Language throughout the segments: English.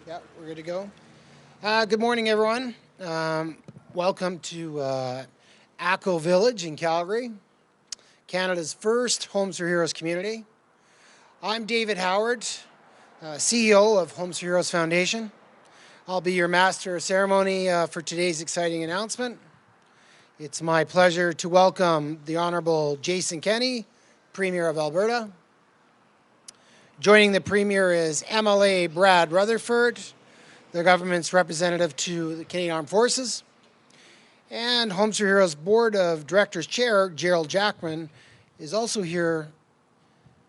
Yeah, we're good to go. Good morning, everyone. Welcome to Acco Village in Calgary, Canada's first Homes for Heroes community. I'm David Howard, CEO of Homes for Heroes Foundation. I'll be your master of ceremony for today's exciting announcement. It's my pleasure to welcome the Honorable Jason Kenney, Premier of Alberta. Joining the Premier is MLA Brad Rutherford, the government's representative to the Canadian Armed Forces, and Homes for Heroes Board of Directors Chair Gerald Jackman is also here.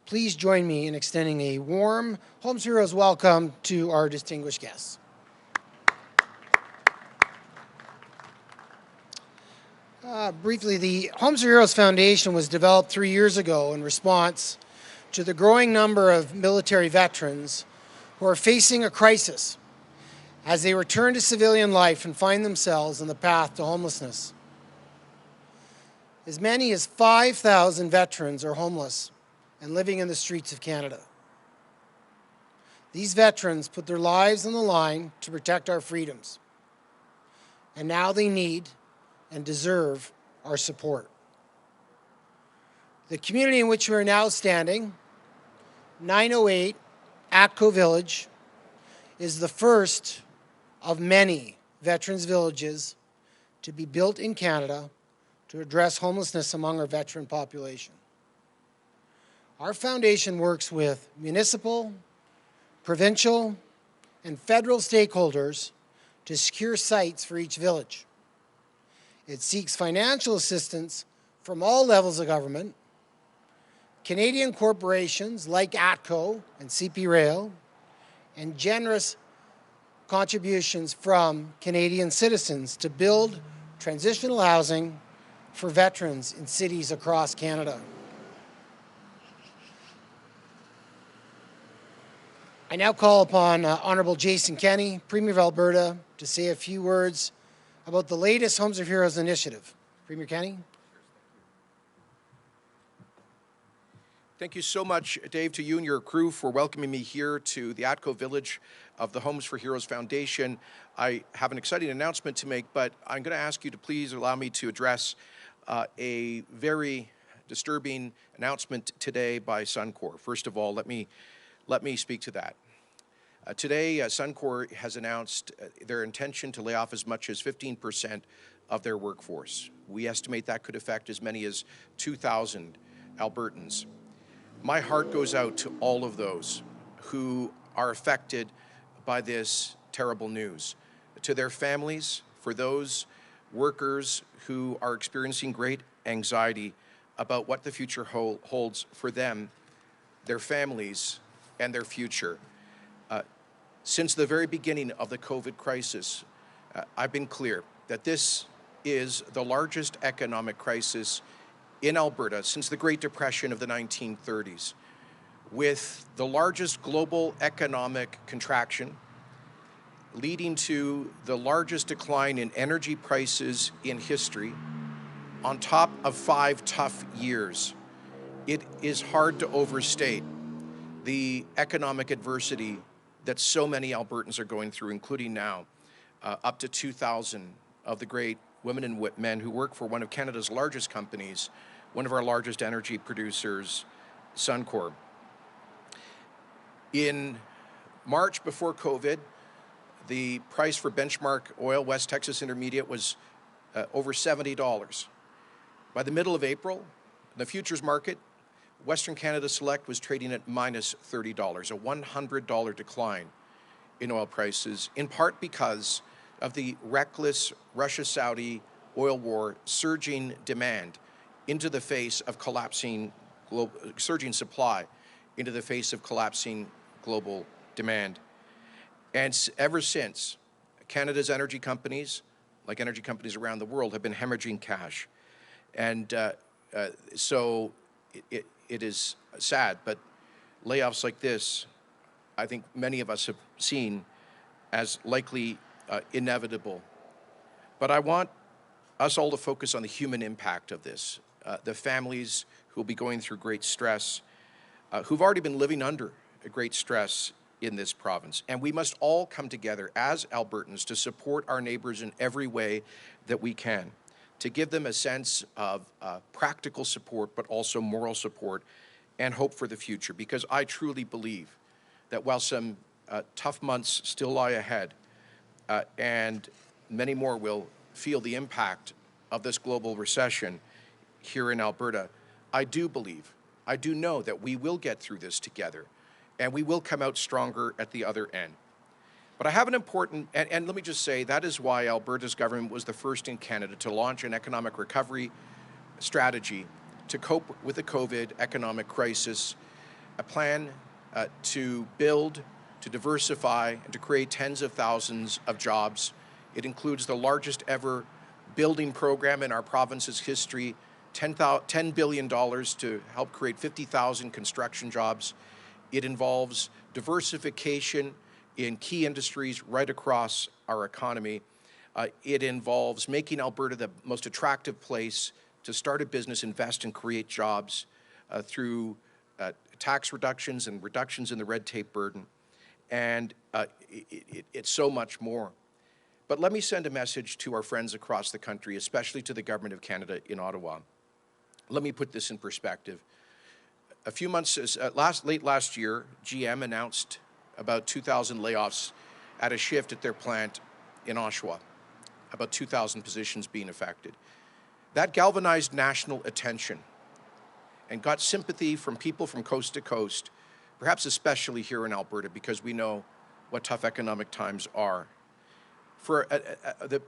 Please join me in extending a warm Homes for Heroes welcome to our distinguished guests. Briefly, the Homes for Heroes Foundation was developed 3 years ago in response to the growing number of military veterans who are facing a crisis as they return to civilian life and find themselves on the path to homelessness. As many as 5,000 veterans are homeless and living in the streets of Canada. These veterans put their lives on the line to protect our freedoms, and now they need and deserve our support. The community in which we are now standing, 908 Acco Village, is the first of many veterans' villages to be built in Canada to address homelessness among our veteran population. Our foundation works with municipal, provincial, and federal stakeholders to secure sites for each village. It seeks financial assistance from all levels of government, Canadian corporations like ATCO and CP Rail, and generous contributions from Canadian citizens to build transitional housing for veterans in cities across Canada. I now call upon Honourable Jason Kenney, Premier of Alberta, to say a few words about the latest Homes of Heroes initiative. Premier Kenney. Thank you so much, Dave, to you and your crew for welcoming me here to the Atco Village of the Homes for Heroes Foundation. I have an exciting announcement to make, but I'm going to ask you to please allow me to address a very disturbing announcement today by Suncor. First of all, let me speak to that. Today, Suncor has announced their intention to lay off as much as 15% of their workforce. We estimate that could affect as many as 2,000 Albertans. My heart goes out to all of those who are affected by this terrible news, to their families, for those workers who are experiencing great anxiety about what the future holds for them, their families, and their future. Since the very beginning of the COVID crisis, I've been clear that this is the largest economic crisis in Alberta since the Great Depression of the 1930s, with the largest global economic contraction leading to the largest decline in energy prices in history, on top of 5 tough years. It is hard to overstate the economic adversity that so many Albertans are going through, including now up to 2,000 of the great women and men who work for one of Canada's largest companies, one of our largest energy producers, Suncor. In March, before COVID, the price for benchmark oil, West Texas Intermediate, was over $70. By the middle of April, the futures market, Western Canada Select was trading at minus $30, a $100 decline in oil prices, in part because of the reckless Russia-Saudi oil war surging demand into the face of surging supply into the face of collapsing global demand. And ever since, Canada's energy companies, like energy companies around the world, have been hemorrhaging cash. And so it is sad, but layoffs like this, I think many of us have seen as likely inevitable. But I want us all to focus on the human impact of this, the families who will be going through great stress, who've already been living under a great stress in this province. And we must all come together as Albertans to support our neighbors in every way that we can, to give them a sense of practical support, but also moral support and hope for the future. Because I truly believe that while some tough months still lie ahead, and many more will feel the impact of this global recession here in Alberta, I do believe, I do know that we will get through this together, and we will come out stronger at the other end. But I have an important, and let me just say, that is why Alberta's government was the first in Canada to launch an economic recovery strategy to cope with the COVID economic crisis, a plan to build, to diversify, and to create tens of thousands of jobs. It includes the largest ever building program in our province's history, $10 billion to help create 50,000 construction jobs. It involves diversification in key industries right across our economy. It involves making Alberta the most attractive place to start a business, invest, and create jobs through tax reductions and reductions in the red tape burden. And it's so much more. But let me send a message to our friends across the country, especially to the Government of Canada in Ottawa. Let me put this in perspective. A few months, late last year, GM announced about 2,000 layoffs at a shift at their plant in Oshawa, about 2,000 positions being affected. That galvanized national attention and got sympathy from people from coast to coast, perhaps especially here in Alberta, because we know what tough economic times are. For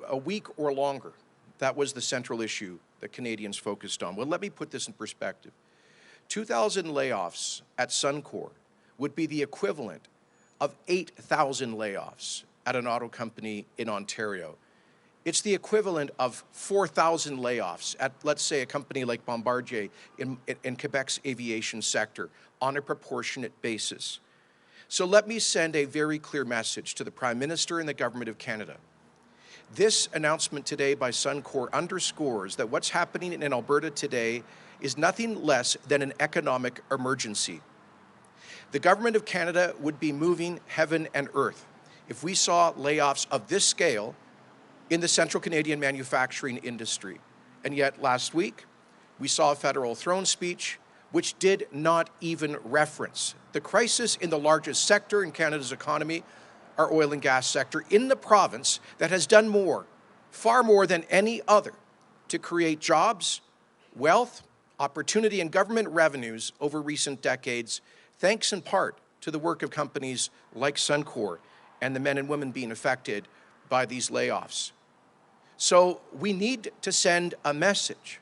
a week or longer, that was the central issue that Canadians focused on. Well, let me put this in perspective. 2,000 layoffs at Suncor would be the equivalent of 8,000 layoffs at an auto company in Ontario. It's the equivalent of 4,000 layoffs at, let's say, a company like Bombardier in Quebec's aviation sector on a proportionate basis. So let me send a very clear message to the Prime Minister and the Government of Canada. This announcement today by Suncor underscores that what's happening in Alberta today is nothing less than an economic emergency. The Government of Canada would be moving heaven and earth if we saw layoffs of this scale in the central Canadian manufacturing industry. And yet last week, we saw a federal throne speech which did not even reference the crisis in the largest sector in Canada's economy, our oil and gas sector, in the province that has done more, far more than any other, to create jobs, wealth, opportunity, and government revenues over recent decades, thanks in part to the work of companies like Suncor and the men and women being affected by these layoffs. So we need to send a message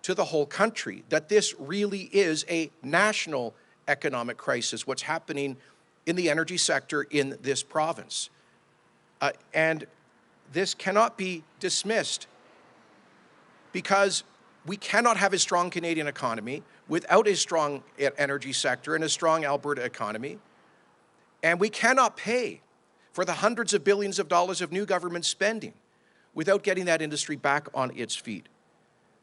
to the whole country that this really is a national economic crisis, what's happening in the energy sector in this province. And this cannot be dismissed, because we cannot have a strong Canadian economy without a strong energy sector and a strong Alberta economy. And we cannot pay for the hundreds of billions of dollars of new government spending without getting that industry back on its feet.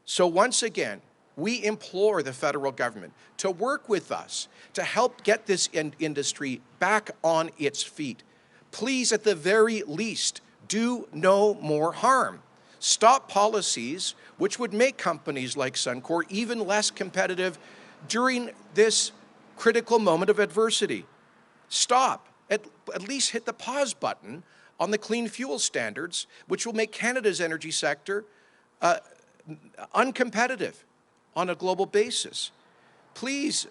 So once again, we implore the federal government to work with us to help get this industry back on its feet. Please, at the very least, do no more harm. Stop policies which would make companies like Suncor even less competitive during this critical moment of adversity. Stop. At least hit the pause button on the clean fuel standards, which will make Canada's energy sector uncompetitive on a global basis. Please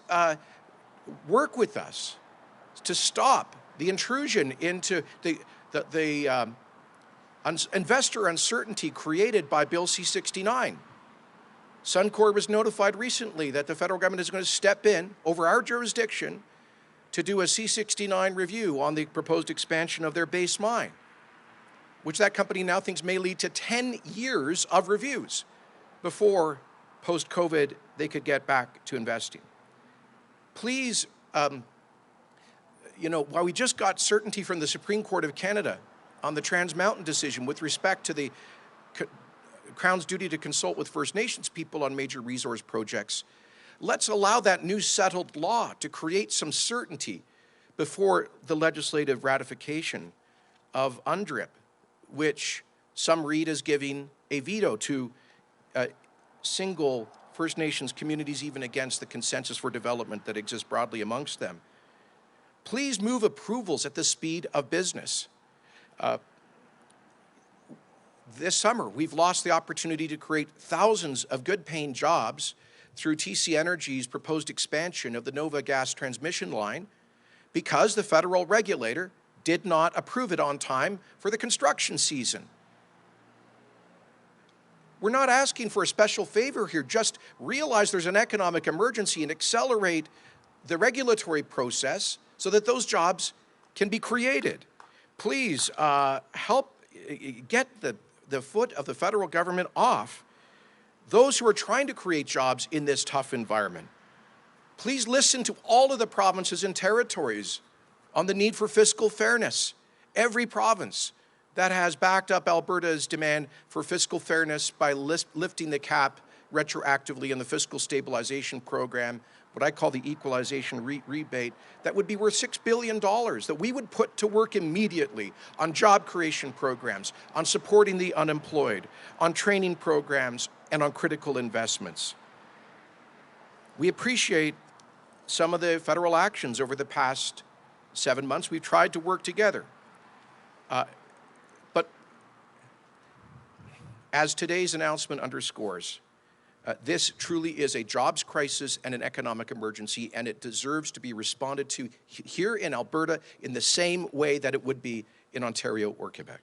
work with us to stop the intrusion into the investor uncertainty created by Bill C-69. Suncor was notified recently that the federal government is going to step in over our jurisdiction to do a C-69 review on the proposed expansion of their base mine, which that company now thinks may lead to 10 years of reviews before, post-COVID, they could get back to investing. Please, while we just got certainty from the Supreme Court of Canada on the Trans Mountain decision with respect to the Crown's duty to consult with First Nations people on major resource projects, let's allow that new settled law to create some certainty before the legislative ratification of UNDRIP, which some read as giving a veto to single First Nations communities, even against the consensus for development that exists broadly amongst them. Please move approvals at the speed of business. This summer, we've lost the opportunity to create thousands of good-paying jobs through TC Energy's proposed expansion of the Nova gas transmission line because the federal regulator did not approve it on time for the construction season. We're not asking for a special favor here. Just realize there's an economic emergency and accelerate the regulatory process so that those jobs can be created. Please help get the foot of the federal government off those who are trying to create jobs in this tough environment. Please listen to all of the provinces and territories on the need for fiscal fairness. Every province that has backed up Alberta's demand for fiscal fairness by lifting the cap retroactively in the fiscal stabilization program, what I call the equalization rebate, that would be worth $6 billion that we would put to work immediately on job creation programs, on supporting the unemployed, on training programs, and on critical investments. We appreciate some of the federal actions over the past 7 months. We've tried to work together. But as today's announcement underscores, this truly is a jobs crisis and an economic emergency, and it deserves to be responded to here in Alberta in the same way that it would be in Ontario or Quebec.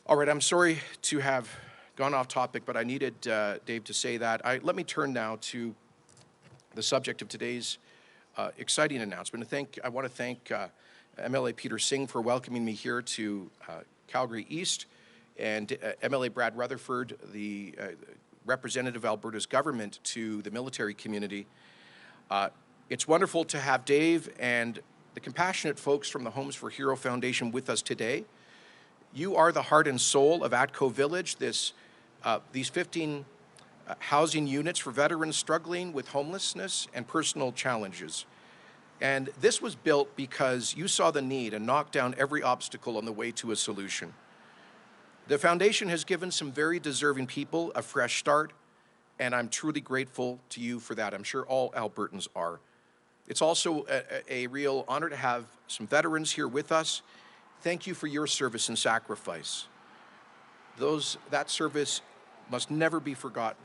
All right, I'm sorry to have gone off topic, but I needed Dave to say that. Let me turn now to the subject of today's exciting announcement. I want to thank MLA Peter Singh for welcoming me here to Calgary East, and MLA Brad Rutherford, the representative of Alberta's government to the military community. It's wonderful to have Dave and the compassionate folks from the Homes for Hero Foundation with us today. You are the heart and soul of Atco Village, these 15 housing units for veterans struggling with homelessness and personal challenges. And this was built because you saw the need and knocked down every obstacle on the way to a solution. The foundation has given some very deserving people a fresh start, and I'm truly grateful to you for that. I'm sure all Albertans are. It's also a real honor to have some veterans here with us. Thank you for your service and sacrifice. That service must never be forgotten.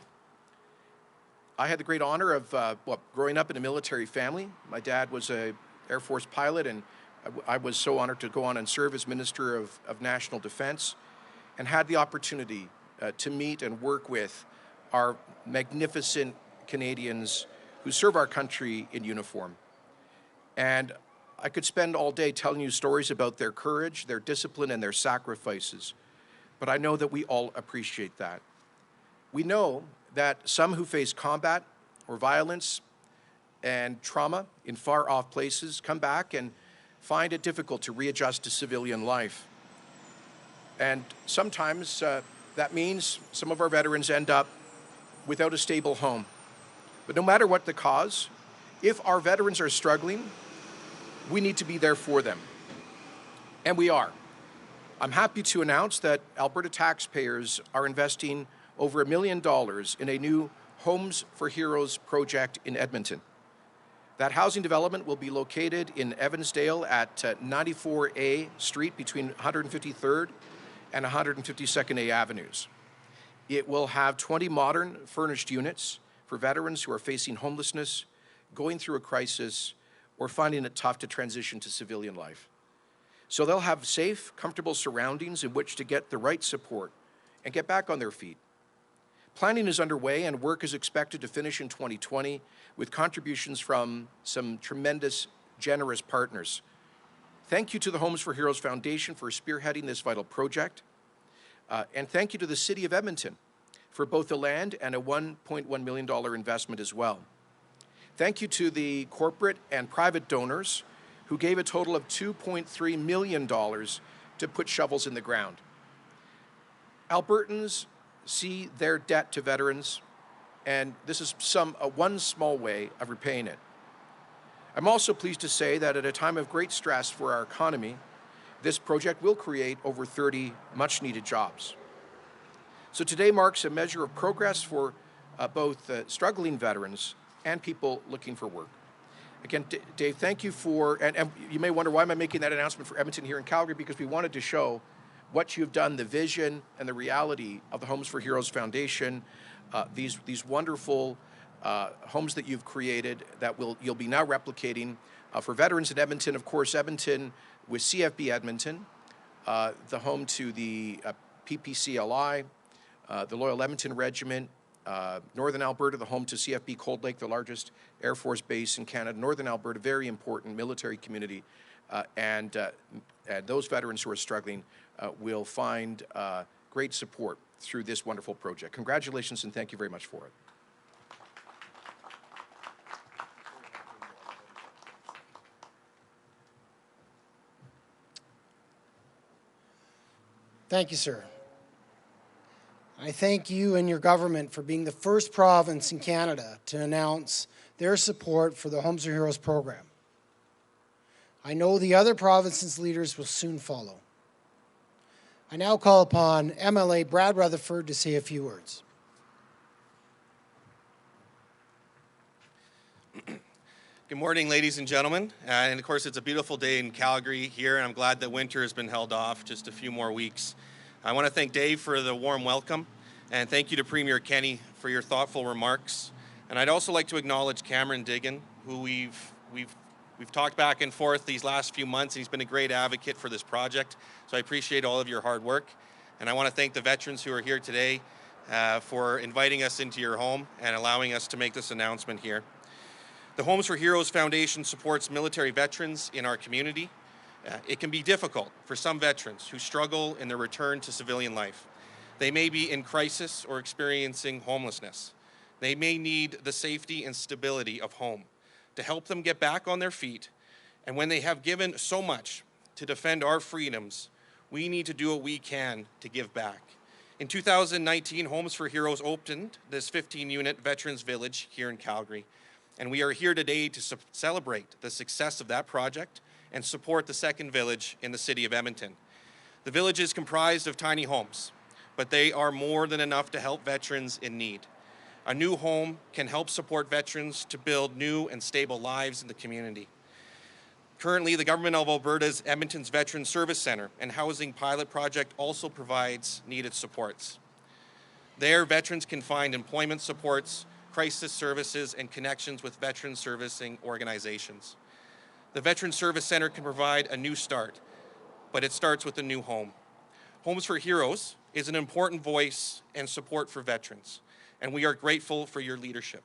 I had the great honor of growing up in a military family. My dad was an Air Force pilot, and I was so honored to go on and serve as Minister of National Defense, and had the opportunity to meet and work with our magnificent Canadians who serve our country in uniform. And I could spend all day telling you stories about their courage, their discipline, and their sacrifices. But I know that we all appreciate that. We know that some who face combat or violence and trauma in far-off places come back and find it difficult to readjust to civilian life. And sometimes that means some of our veterans end up without a stable home. But no matter what the cause, if our veterans are struggling, we need to be there for them. And we are. I'm happy to announce that Alberta taxpayers are investing over $1 million in a new Homes for Heroes project in Edmonton. That housing development will be located in Evansdale at 94A Street between 153rd and 152nd A Avenues. It will have 20 modern furnished units for veterans who are facing homelessness, going through a crisis, or finding it tough to transition to civilian life. So they'll have safe, comfortable surroundings in which to get the right support and get back on their feet. Planning is underway and work is expected to finish in 2020 with contributions from some tremendous, generous partners. Thank you to the Homes for Heroes Foundation for spearheading this vital project. And thank you to the City of Edmonton for both the land and a $1.1 million investment as well. Thank you to the corporate and private donors who gave a total of $2.3 million to put shovels in the ground. Albertans see their debt to veterans, and this is one small way of repaying it. I'm also pleased to say that at a time of great stress for our economy, this project will create over 30 much-needed jobs. So today marks a measure of progress for both struggling veterans and people looking for work. Again, Dave, thank you for, and you may wonder why am I making that announcement for Edmonton here in Calgary, because we wanted to show what you've done, the vision and the reality of the Homes for Heroes Foundation, these wonderful homes that you've created that you'll be now replicating for veterans in Edmonton. Of course, Edmonton with CFB Edmonton, the home to the PPCLI, the Loyal Edmonton Regiment, Northern Alberta, the home to CFB Cold Lake, the largest Air Force base in Canada. Northern Alberta, very important military community, and those veterans who are struggling will find great support through this wonderful project. Congratulations and thank you very much for it. Thank you, sir. I thank you and your government for being the first province in Canada to announce their support for the Homes for Heroes program. I know the other provinces' leaders will soon follow. I now call upon MLA Brad Rutherford to say a few words. Good morning, ladies and gentlemen. And of course, it's a beautiful day in Calgary here, and I'm glad that winter has been held off just a few more weeks. I want to thank Dave for the warm welcome, and thank you to Premier Kenney for your thoughtful remarks. And I'd also like to acknowledge Cameron Diggan, who we've talked back and forth these last few months, and he's been a great advocate for this project. So I appreciate all of your hard work. And I want to thank the veterans who are here today for inviting us into your home and allowing us to make this announcement here. The Homes for Heroes Foundation supports military veterans in our community. It can be difficult for some veterans who struggle in their return to civilian life. They may be in crisis or experiencing homelessness. They may need the safety and stability of home to help them get back on their feet. And when they have given so much to defend our freedoms, we need to do what we can to give back. In 2019, Homes for Heroes opened this 15-unit Veterans Village here in Calgary. And we are here today to celebrate the success of that project and support the second village in the city of Edmonton. The village is comprised of tiny homes, but they are more than enough to help veterans in need. A new home can help support veterans to build new and stable lives in the community. Currently, the Government of Alberta's Edmonton's Veteran Service Centre and Housing Pilot Project also provides needed supports. There, veterans can find employment supports, crisis services, and connections with veteran servicing organizations. The Veteran Service Centre can provide a new start, but it starts with a new home. Homes for Heroes is an important voice and support for veterans, and we are grateful for your leadership.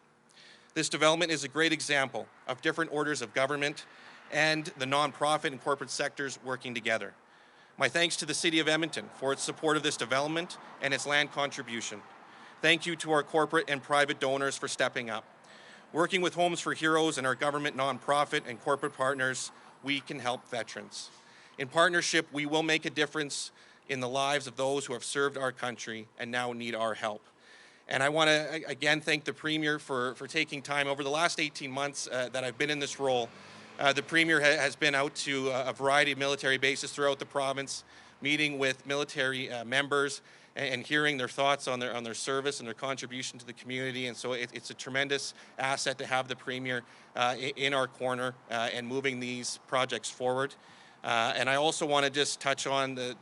This development is a great example of different orders of government and the nonprofit and corporate sectors working together. My thanks to the City of Edmonton for its support of this development and its land contribution. Thank you to our corporate and private donors for stepping up. Working with Homes for Heroes and our government, nonprofit, and corporate partners, we can help veterans. In partnership, we will make a difference in the lives of those who have served our country and now need our help. And I want to again thank the Premier for taking time over the last 18 months that I've been in this role. The Premier has been out to a variety of military bases throughout the province, meeting with military members and hearing their thoughts on their service and their contribution to the community. And so it's a tremendous asset to have the Premier in our corner and moving these projects forward. And I also want to just touch on the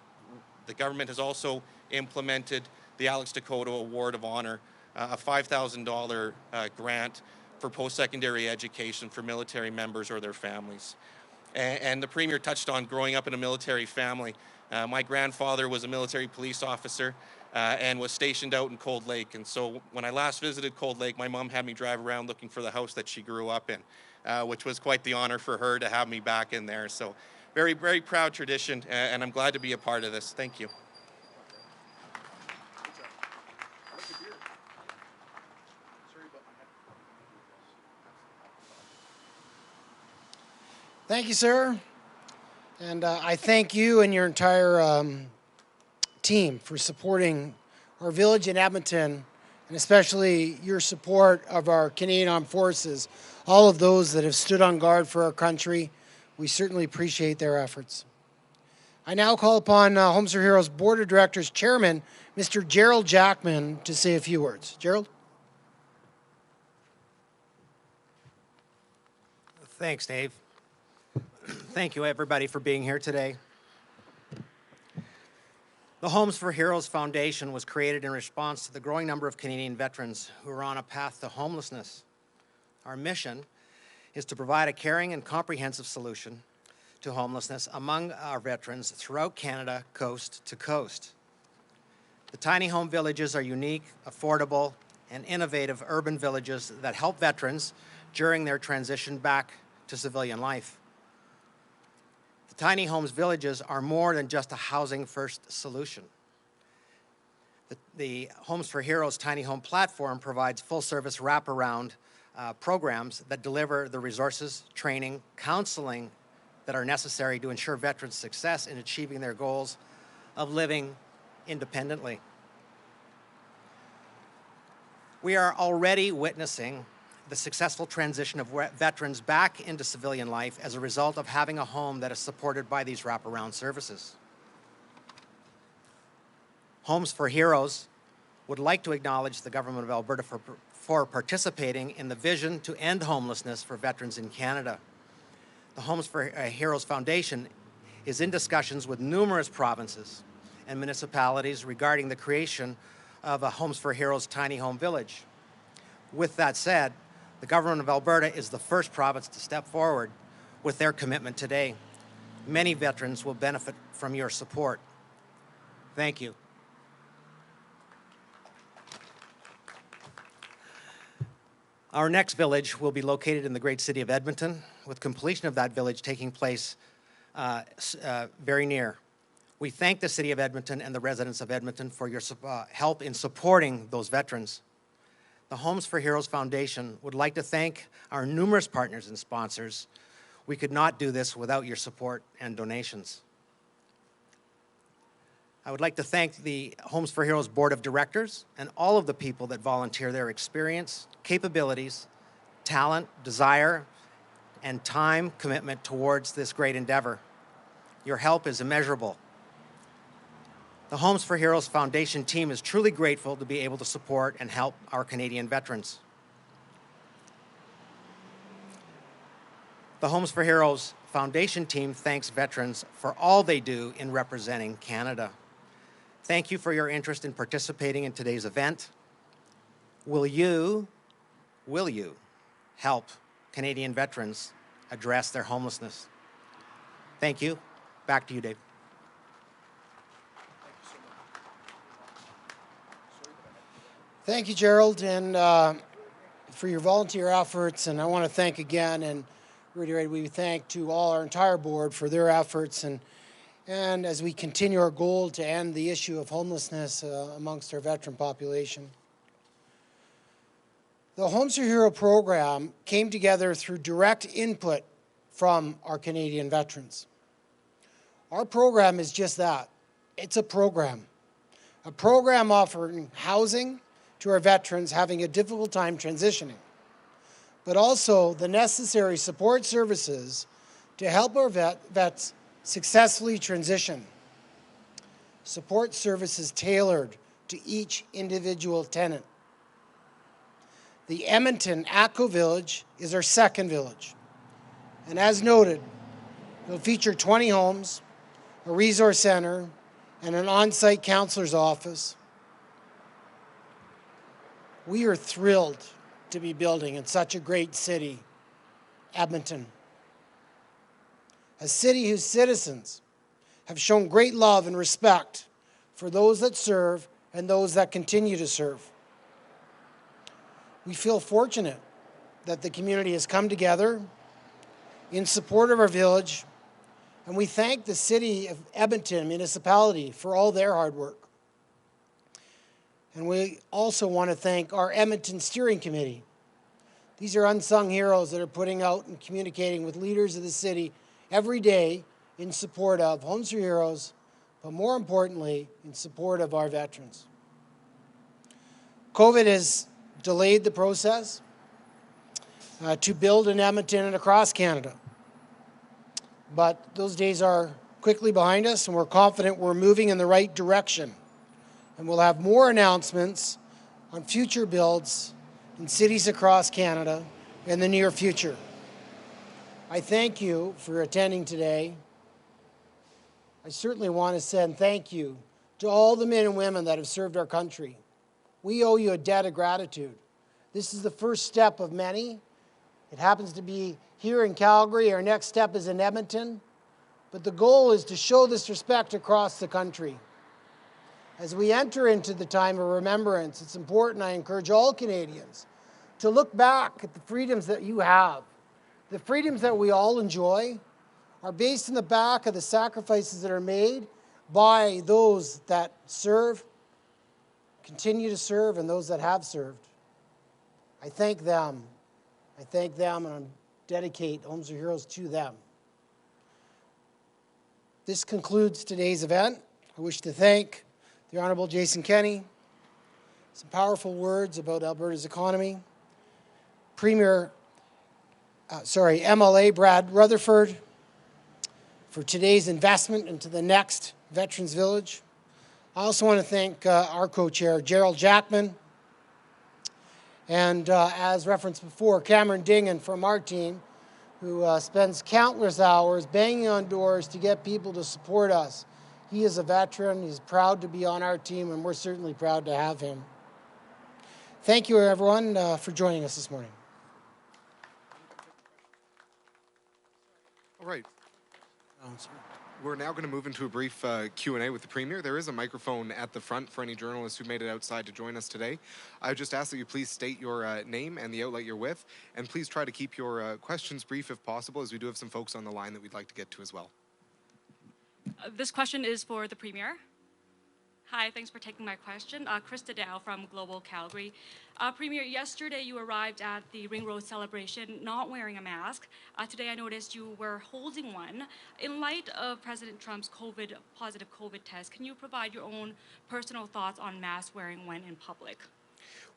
government has also implemented the Alex Dakota Award of Honor, a $5,000 grant for post-secondary education for military members or their families. And the Premier touched on growing up in a military family. My grandfather was a military police officer and was stationed out in Cold Lake. And so when I last visited Cold Lake, my mom had me drive around looking for the house that she grew up in, which was quite the honor for her to have me back in there. So very, very proud tradition, and I'm glad to be a part of this. Thank you. Thank you, sir. And I thank you and your entire team for supporting our village in Edmonton and especially your support of our Canadian Armed Forces, all of those that have stood on guard for our country. We certainly appreciate their efforts. I now call upon Homes for Heroes Board of Directors Chairman, Mr. Gerald Jackman, to say a few words. Gerald? Thanks, Dave. Thank you, everybody, for being here today. The Homes for Heroes Foundation was created in response to the growing number of Canadian veterans who are on a path to homelessness. Our mission is to provide a caring and comprehensive solution to homelessness among our veterans throughout Canada, coast to coast. The tiny home villages are unique, affordable, and innovative urban villages that help veterans during their transition back to civilian life. The tiny homes villages are more than just a housing first solution. The Homes for Heroes Tiny Home platform provides full service wraparound programs that deliver the resources, training, counseling that are necessary to ensure veterans' success in achieving their goals of living independently. We are already witnessing the successful transition of veterans back into civilian life as a result of having a home that is supported by these wraparound services. Homes for Heroes would like to acknowledge the Government of Alberta for participating in the vision to end homelessness for veterans in Canada. The Homes for Heroes Foundation is in discussions with numerous provinces and municipalities regarding the creation of a Homes for Heroes tiny home village. With that said, the Government of Alberta is the first province to step forward with their commitment today. Many veterans will benefit from your support. Thank you. Our next village will be located in the great city of Edmonton, with completion of that village taking place very near. We thank the city of Edmonton and the residents of Edmonton for your help in supporting those veterans. The Homes for Heroes Foundation would like to thank our numerous partners and sponsors. We could not do this without your support and donations. I would like to thank the Homes for Heroes Board of Directors and all of the people that volunteer their experience, capabilities, talent, desire, and time commitment towards this great endeavor. Your help is immeasurable. The Homes for Heroes Foundation team is truly grateful to be able to support and help our Canadian veterans. The Homes for Heroes Foundation team thanks veterans for all they do in representing Canada. Thank you for your interest in participating in today's event. Will you help Canadian veterans address their homelessness? Thank you. Back to you, Dave. Thank you, Gerald, and for your volunteer efforts. And I want to thank again and reiterate, we thank to all our entire board for their efforts and as we continue our goal to end the issue of homelessness amongst our veteran population. The Homes for Hero program came together through direct input from our Canadian veterans. Our program is just that. It's a program offering housing to our veterans having a difficult time transitioning, but also the necessary support services to help our vets successfully transition. Support services tailored to each individual tenant. The Edmonton Acco Village is our second village, and as noted, it'll feature 20 homes, a resource center, and an on-site counselor's office. We are thrilled to be building in such a great city, Edmonton. A city whose citizens have shown great love and respect for those that serve and those that continue to serve. We feel fortunate that the community has come together in support of our village, and we thank the City of Edmonton municipality for all their hard work. And we also want to thank our Edmonton Steering Committee. These are unsung heroes that are putting out and communicating with leaders of the city every day in support of Homes for Heroes, but more importantly, in support of our veterans. COVID has delayed the process to build in Edmonton and across Canada. But those days are quickly behind us, and we're confident we're moving in the right direction. And we'll have more announcements on future builds in cities across Canada in the near future. I thank you for attending today. I certainly want to send thank you to all the men and women that have served our country. We owe you a debt of gratitude. This is the first step of many. It happens to be here in Calgary. Our next step is in Edmonton. But the goal is to show this respect across the country. As we enter into the time of remembrance, it's important, I encourage all Canadians to look back at the freedoms that you have. The freedoms that we all enjoy are based in the back of the sacrifices that are made by those that serve, continue to serve, and those that have served. I thank them. I thank them, and I dedicate Homes for Heroes to them. This concludes today's event. I wish to thank the Honourable Jason Kenney, some powerful words about Alberta's economy, MLA Brad Rutherford for today's investment into the next Veterans Village. I also want to thank our co-chair, Gerald Jackman, and as referenced before, Cameron Dingen from our team, who spends countless hours banging on doors to get people to support us. He is a veteran, he's proud to be on our team, and we're certainly proud to have him. Thank you, everyone, for joining us this morning. All right. We're now going to move into a brief Q&A with the Premier. There is a microphone at the front for any journalists who made it outside to join us today. I just ask that you please state your name and the outlet you're with, and please try to keep your questions brief if possible, as we do have some folks on the line that we'd like to get to as well. This question is for the Premier. Hi, thanks for taking my question. Krista Dow from Global Calgary. Premier, yesterday you arrived at the Ring Road celebration not wearing a mask. Today I noticed you were holding one. In light of President Trump's positive COVID test, can you provide your own personal thoughts on mask wearing when in public?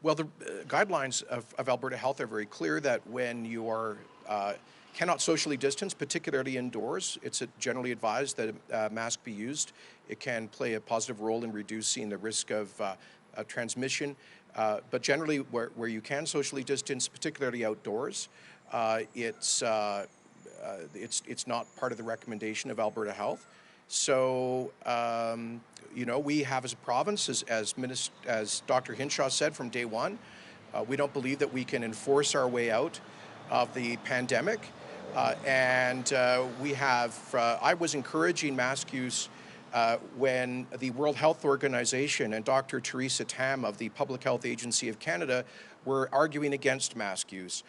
Well, the guidelines of Alberta Health are very clear that when you are cannot socially distance, particularly indoors, it's generally advised that a mask be used. It can play a positive role in reducing the risk of transmission. But generally, where you can socially distance, particularly outdoors, it's not part of the recommendation of Alberta Health. So, you know, we have as a province, as Dr. Hinshaw said from day one, we don't believe that we can enforce our way out of the pandemic. We have, I was encouraging mask use when the World Health Organization and Dr. Theresa Tam of the Public Health Agency of Canada were arguing against mask use.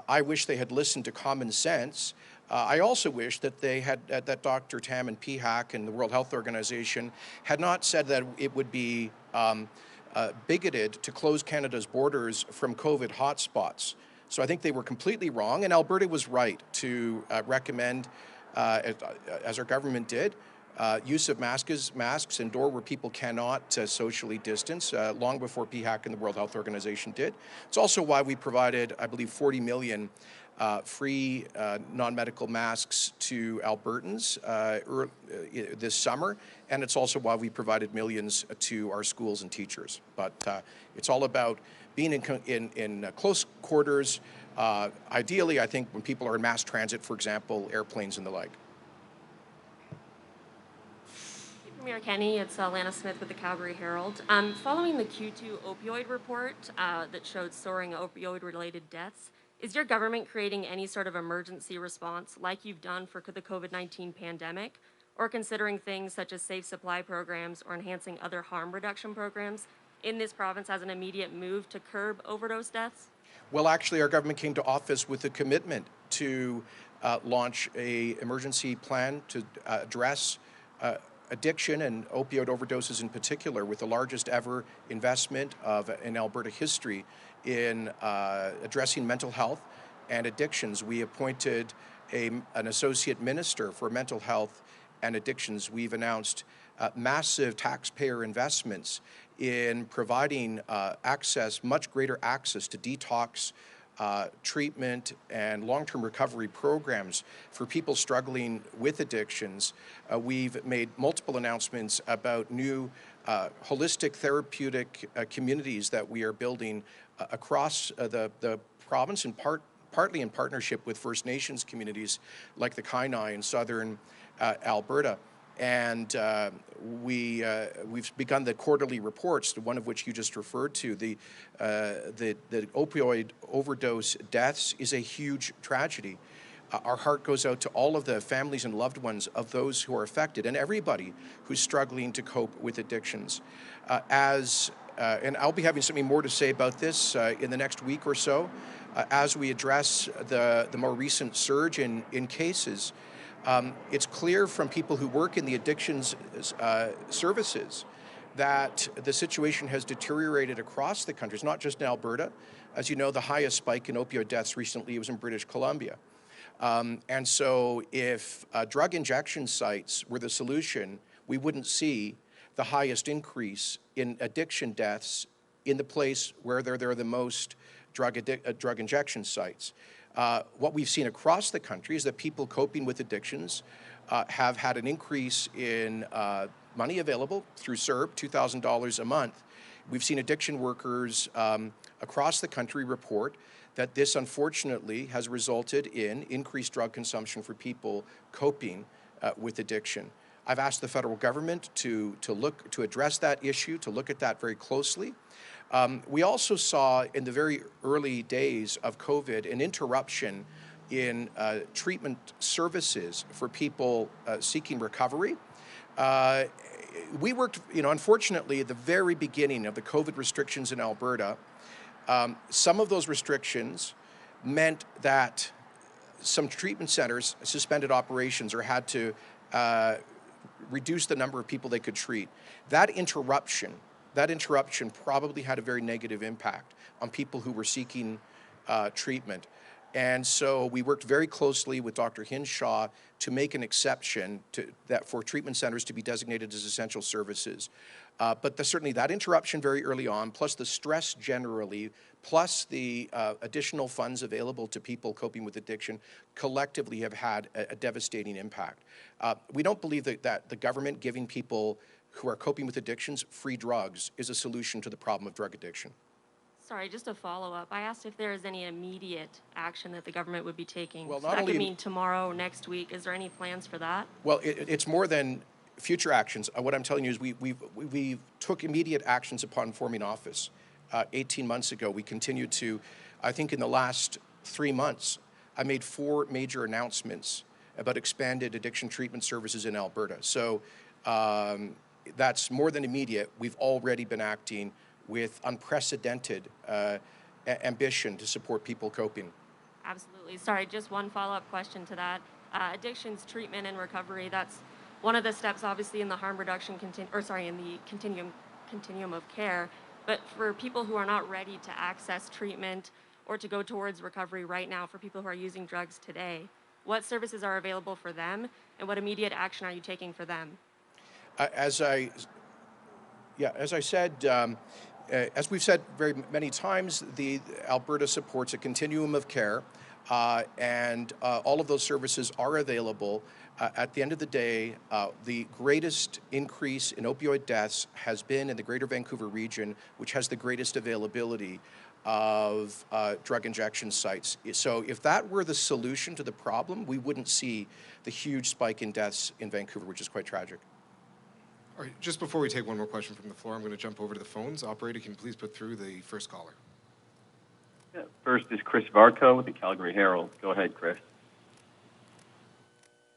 I wish they had listened to common sense. I also wish that they had, that Dr. Tam and PHAC and the World Health Organization had not said that it would be bigoted to close Canada's borders from COVID hotspots. So I think they were completely wrong, and Alberta was right to recommend, as our government did, use of masks indoor where people cannot socially distance, long before PHAC and the World Health Organization did. It's also why we provided, I believe, 40 million free non-medical masks to Albertans this summer, and it's also why we provided millions to our schools and teachers. But it's all about being in close quarters, ideally, I think, when people are in mass transit, for example, airplanes and the like. Premier Kenney, it's Lana Smith with the Calgary Herald. Following the Q2 opioid report that showed soaring opioid-related deaths, is your government creating any sort of emergency response like you've done for the COVID-19 pandemic, or considering things such as safe supply programs or enhancing other harm reduction programs in this province as an immediate move to curb overdose deaths? Well, actually, our government came to office with a commitment to launch an emergency plan to address addiction and opioid overdoses in particular, with the largest ever investment in Alberta history in addressing mental health and addictions. We appointed an associate minister for mental health and addictions. We've announced massive taxpayer investments in providing much greater access to detox treatment and long-term recovery programs for people struggling with addictions. We've made multiple announcements about new holistic therapeutic communities that we are building across the province, partly in partnership with First Nations communities like the Kenney in southern Alberta. And we've begun the quarterly reports, one of which you just referred to. The opioid overdose deaths is a huge tragedy. Our heart goes out to all of the families and loved ones of those who are affected, and everybody who's struggling to cope with addictions. And I'll be having something more to say about this in the next week or so, as we address the more recent surge in cases. It's clear from people who work in the addictions services that the situation has deteriorated across the country. It's not just in Alberta. As you know, the highest spike in opioid deaths recently was in British Columbia. And so if drug injection sites were the solution, we wouldn't see the highest increase in addiction deaths in the place where there are the most drug injection sites. What we've seen across the country is that people coping with addictions have had an increase in money available through CERB, $2,000 a month. We've seen addiction workers across the country report that this unfortunately has resulted in increased drug consumption for people coping with addiction. I've asked the federal government to address that issue, to look at that very closely. We also saw in the very early days of COVID an interruption in treatment services for people seeking recovery. We worked, unfortunately, at the very beginning of the COVID restrictions in Alberta. Some of those restrictions meant that some treatment centers suspended operations or had to reduce the number of people they could treat. That interruption probably had a very negative impact on people who were seeking treatment. And so we worked very closely with Dr. Hinshaw to make an exception for treatment centers to be designated as essential services. But certainly that interruption very early on, plus the stress generally, plus the additional funds available to people coping with addiction, collectively have had a devastating impact. We don't believe that the government giving people who are coping with addictions free drugs is a solution to the problem of drug addiction. Sorry, just a follow-up. I asked if there is any immediate action that the government would be taking. Well, so that could mean tomorrow, next week. Is there any plans for that? Well, it's more than future actions. What I'm telling you is we took immediate actions upon forming office 18 months ago. We continued to, I think in the last 3 months, I made 4 major announcements about expanded addiction treatment services in Alberta. So that's more than immediate. We've already been acting with unprecedented ambition to support people coping. Absolutely. Sorry, just one follow-up question to that. Addictions treatment and recovery, that's one of the steps obviously in the harm reduction in the continuum of care. But for people who are not ready to access treatment or to go towards recovery right now, for people who are using drugs today, what services are available for them and what immediate action are you taking for them? As we've said very many times, the Alberta supports a continuum of care, and all of those services are available. At the end of the day, the greatest increase in opioid deaths has been in the Greater Vancouver region, which has the greatest availability of drug injection sites. So if that were the solution to the problem, we wouldn't see the huge spike in deaths in Vancouver, which is quite tragic. All right, just before we take one more question from the floor, I'm going to jump over to the phones. Operator, can you please put through the first caller? Yeah, first is Chris Varco with the Calgary Herald. Go ahead, Chris.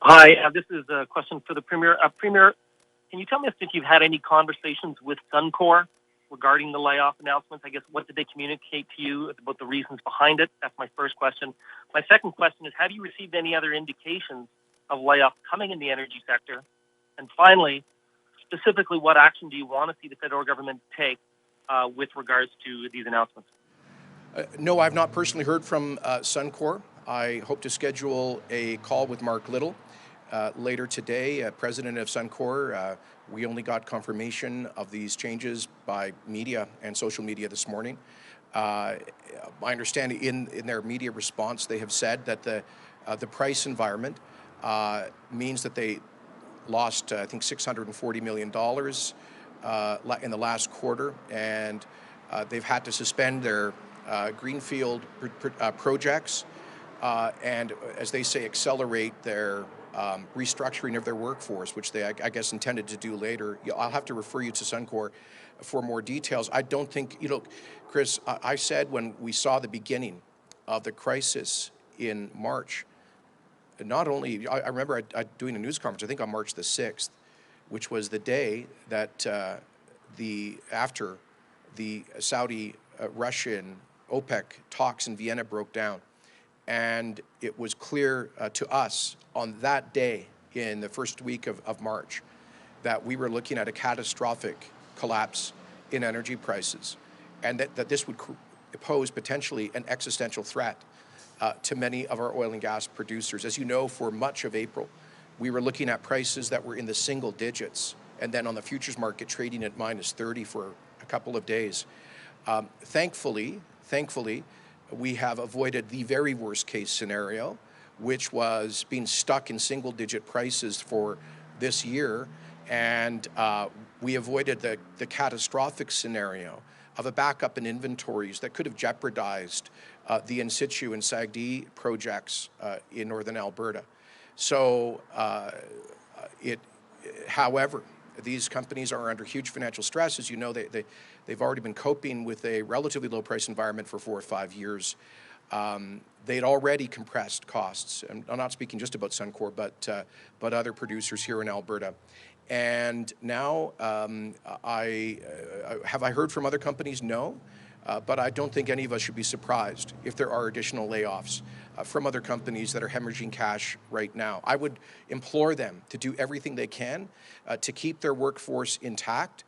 Hi, this is a question for the Premier. Premier, can you tell me if you've had any conversations with Suncor regarding the layoff announcements? I guess, what did they communicate to you about the reasons behind it? That's my first question. My second question is, have you received any other indications of layoffs coming in the energy sector? And finally, specifically, what action do you want to see the federal government take with regards to these announcements? No, I've not personally heard from Suncor. I hope to schedule a call with Mark Little later today. President of Suncor, we only got confirmation of these changes by media and social media this morning. My understanding in their media response, they have said that the price environment means that they lost, I think, $640 million in the last quarter, and they've had to suspend their greenfield projects and, as they say, accelerate their restructuring of their workforce, which they, I guess, intended to do later. I'll have to refer you to Suncor for more details. I don't think, Chris, I said when we saw the beginning of the crisis in March, not only, I remember doing a news conference, I think on March the 6th, which was the day that after the Saudi-Russian OPEC talks in Vienna broke down. And it was clear to us on that day in the first week of March that we were looking at a catastrophic collapse in energy prices, and that this would pose potentially an existential threat to many of our oil and gas producers. As you know, for much of April, we were looking at prices that were in the single digits, and then on the futures market trading at -30 for a couple of days. Thankfully, we have avoided the very worst case scenario, which was being stuck in single digit prices for this year. And we avoided the catastrophic scenario of a backup in inventories that could have jeopardized the in situ and SAGD projects in northern Alberta. So however, these companies are under huge financial stress. As you know, they've already been coping with a relatively low price environment for 4 or 5 years. They'd already compressed costs. And I'm not speaking just about Suncor, but other producers here in Alberta. And now, have I heard from other companies? No. But I don't think any of us should be surprised if there are additional layoffs from other companies that are hemorrhaging cash right now. I would implore them to do everything they can to keep their workforce intact,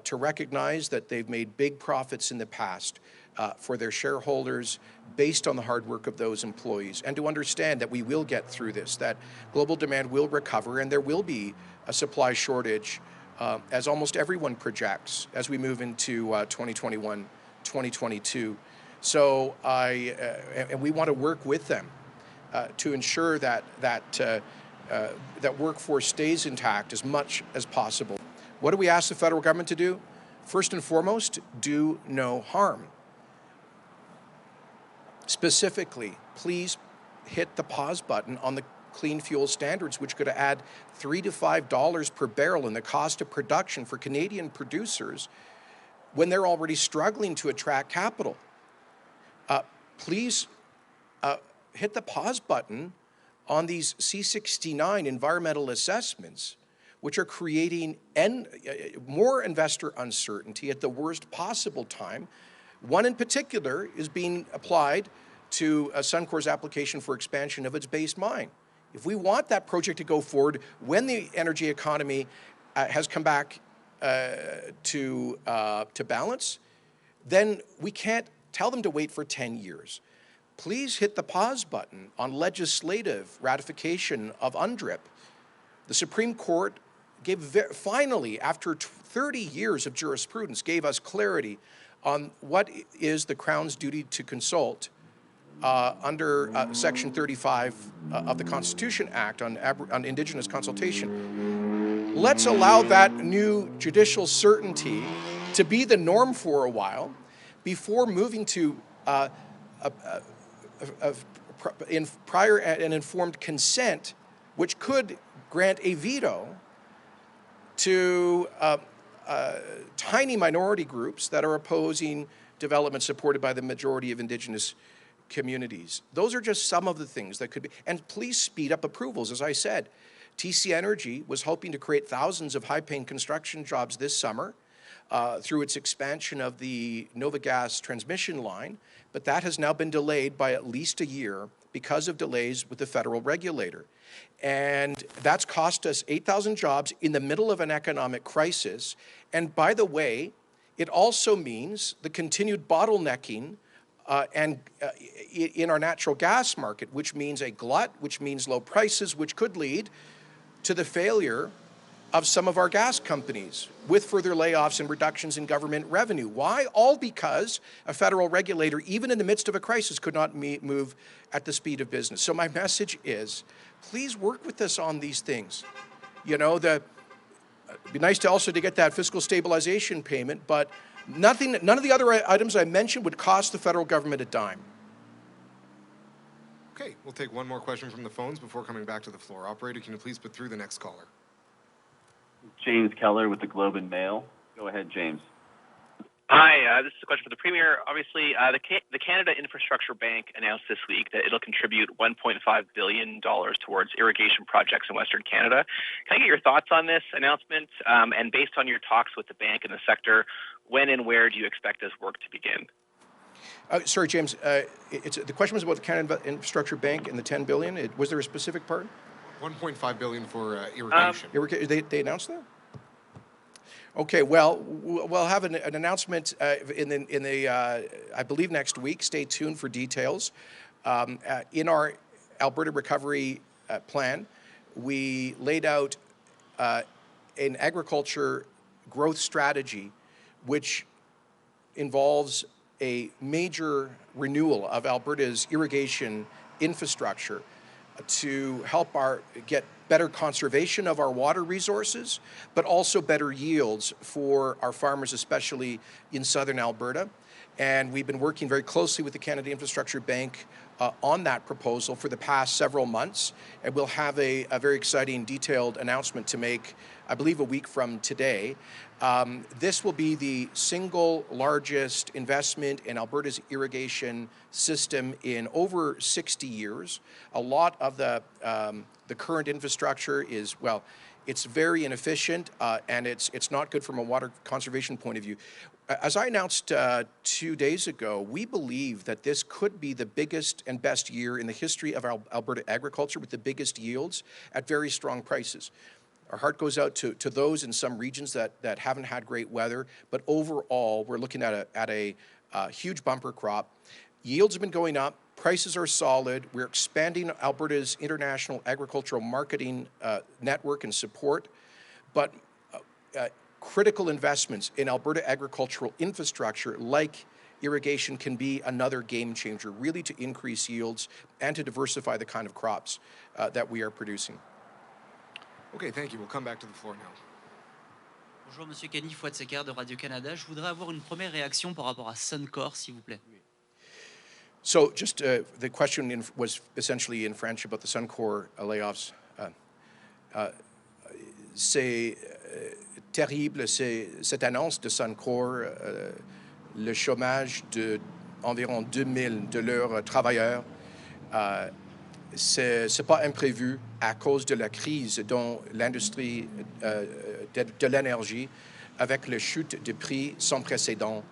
to recognize that they've made big profits in the past for their shareholders based on the hard work of those employees, and to understand that we will get through this, that global demand will recover, and there will be a supply shortage, as almost everyone projects, as we move into 2021, 2022. So and we want to work with them to ensure that workforce stays intact as much as possible. What do we ask the federal government to do? First and foremost, do no harm. Specifically, please hit the pause button on the clean fuel standards, which could add $3 to $5 per barrel in the cost of production for Canadian producers when they're already struggling to attract capital. Please hit the pause button on these C69 environmental assessments, which are creating more investor uncertainty at the worst possible time. One in particular is being applied to Suncor's application for expansion of its base mine. If we want that project to go forward when the energy economy has come back to balance, then we can't tell them to wait for 10 years. Please hit the pause button on legislative ratification of UNDRIP. The Supreme Court finally, after 30 years of jurisprudence, gave us clarity on what is the Crown's duty to consult under Section 35 of the Constitution Act on Indigenous consultation. Let's allow that new judicial certainty to be the norm for a while before moving to prior and informed consent, which could grant a veto to tiny minority groups that are opposing development supported by the majority of Indigenous communities. Those are just some of the things that could be. And please speed up approvals. As I said, TC Energy was hoping to create thousands of high-paying construction jobs this summer through its expansion of the Nova Gas transmission line, but that has now been delayed by at least a year because of delays with the federal regulator. And that's cost us 8,000 jobs in the middle of an economic crisis. And by the way, it also means the continued bottlenecking in our natural gas market, which means a glut, which means low prices, which could lead to the failure of some of our gas companies with further layoffs and reductions in government revenue. Why? All because a federal regulator, even in the midst of a crisis, could not move at the speed of business. So my message is, please work with us on these things. You know, it'd be nice to also to get that fiscal stabilization payment, but none of the other items I mentioned would cost the federal government a dime. Okay, we'll take one more question from the phones before coming back to the floor. Operator, can you please put through the next caller? James Keller with the Globe and Mail. Go ahead, James. Hi, this is a question for the Premier. Obviously, the Canada Infrastructure Bank announced this week that it'll contribute $1.5 billion towards irrigation projects in Western Canada. Can I get your thoughts on this announcement? And based on your talks with the bank and the sector, when and where do you expect this work to begin? Sorry, James. The question was about the Canada Infrastructure Bank and the $10 billion. Was there a specific part? $1.5 billion for irrigation. They announced that? Okay. Well, we'll have an announcement in the I believe next week. Stay tuned for details. In our Alberta Recovery Plan, we laid out an agriculture growth strategy, which involves a major renewal of Alberta's irrigation infrastructure to help get better conservation of our water resources, but also better yields for our farmers, especially in southern Alberta. And we've been working very closely with the Canada Infrastructure Bank on that proposal for the past several months. And we'll have a very exciting, detailed announcement to make, I believe, a week from today. This will be the single largest investment in Alberta's irrigation system in over 60 years. A lot of the current infrastructure is, well, it's very inefficient and it's not good from a water conservation point of view. As I announced 2 days ago, we believe that this could be the biggest and best year in the history of Alberta agriculture, with the biggest yields at very strong prices. Our heart goes out to those in some regions that haven't had great weather, but overall, we're looking at a huge bumper crop. Yields have been going up, prices are solid. We're expanding Alberta's international agricultural marketing network and support, but critical investments in Alberta agricultural infrastructure like irrigation can be another game changer, really to increase yields and to diversify the kind of crops that we are producing. Okay, thank you. We'll come back to the floor now. Bonjour, Monsieur Kenney, Fouad-Secker de Radio-Canada. Je voudrais avoir une première réaction par rapport à Suncor, s'il vous plaît. So just the question was essentially in French about the Suncor layoffs. C'est terrible, cette annonce de Suncor, le chômage d'environ 2000 de leurs travailleurs. C'est pas imprévu à cause de la crise dans l'industrie de l'énergie, avec la chute des prix sans précédent.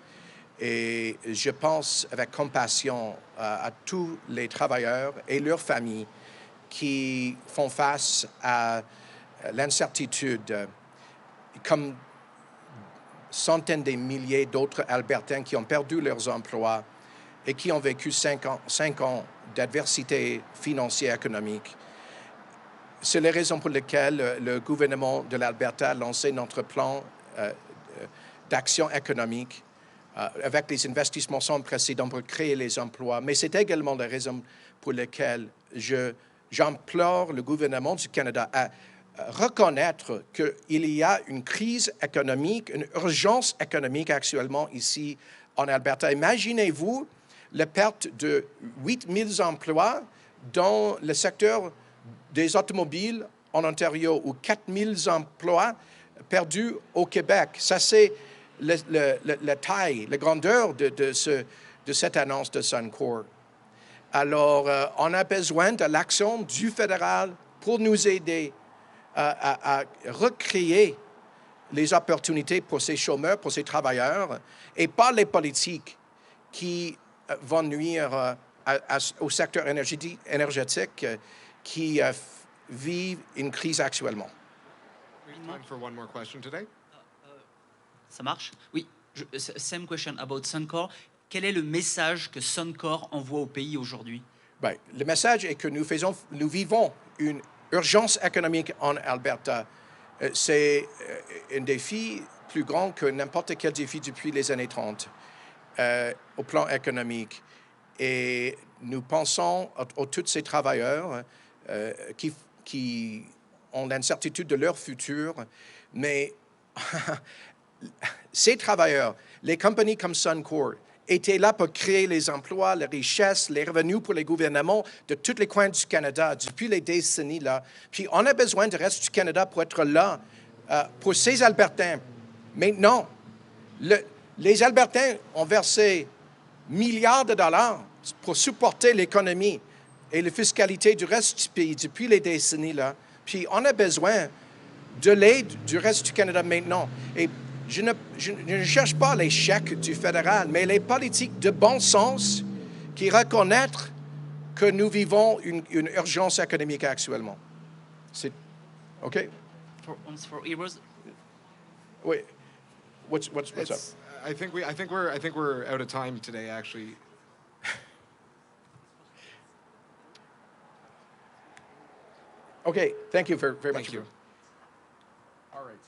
Et je pense avec compassion à tous les travailleurs et leurs familles qui font face à l'incertitude, comme centaines de milliers d'autres Albertains qui ont perdu leurs emplois et qui ont vécu 5 ans d'adversité financière et économique. C'est les raisons pour lesquelles le gouvernement de l'Alberta a lancé notre plan d'action économique avec des investissements sans précédent pour créer les emplois. Mais c'est également la raison pour laquelle j'implore le gouvernement du Canada à reconnaître qu'il y a une crise économique, une urgence économique actuellement ici en Alberta. Imaginez-vous la perte de 8000 emplois dans le secteur des automobiles en Ontario ou 4000 emplois perdus au Québec. Ça, c'est la taille, la grandeur de cette annonce de Suncor. Alors, on a besoin de l'action du fédéral pour nous aider à recréer les opportunités pour ces chômeurs, pour ces travailleurs, et pas les politiques qui vont nuire au secteur énergétique qui vit une crise actuellement. Time for one more question today. Ça marche? Oui. Same question about Suncor. Quel est le message que Suncor envoie au pays aujourd'hui? Ben, le message est que nous vivons une urgence économique en Alberta, c'est un défi plus grand que n'importe quel défi depuis les années 30 au plan économique. Et nous pensons à tous ces travailleurs qui ont l'incertitude de leur futur, mais ces travailleurs, les compagnies comme Suncor, étaient là pour créer les emplois, les richesses, les revenus pour les gouvernements de tous les coins du Canada depuis les décennies là. Puis on a besoin du reste du Canada pour être là pour ces Albertains. Maintenant, les Albertains ont versé milliards de dollars pour supporter l'économie et la fiscalité du reste du pays depuis les décennies là. Puis on a besoin de l'aide du reste du Canada maintenant. Et je ne cherche pas les chèques du fédéral, mais les politiques de bon sens qui reconnaissent que nous vivons une urgence économique actuellement. C'est OK? For Heroes, Oui. What's up? I think we're out of time today, actually. Okay. Thank you very much. Thank you. All right.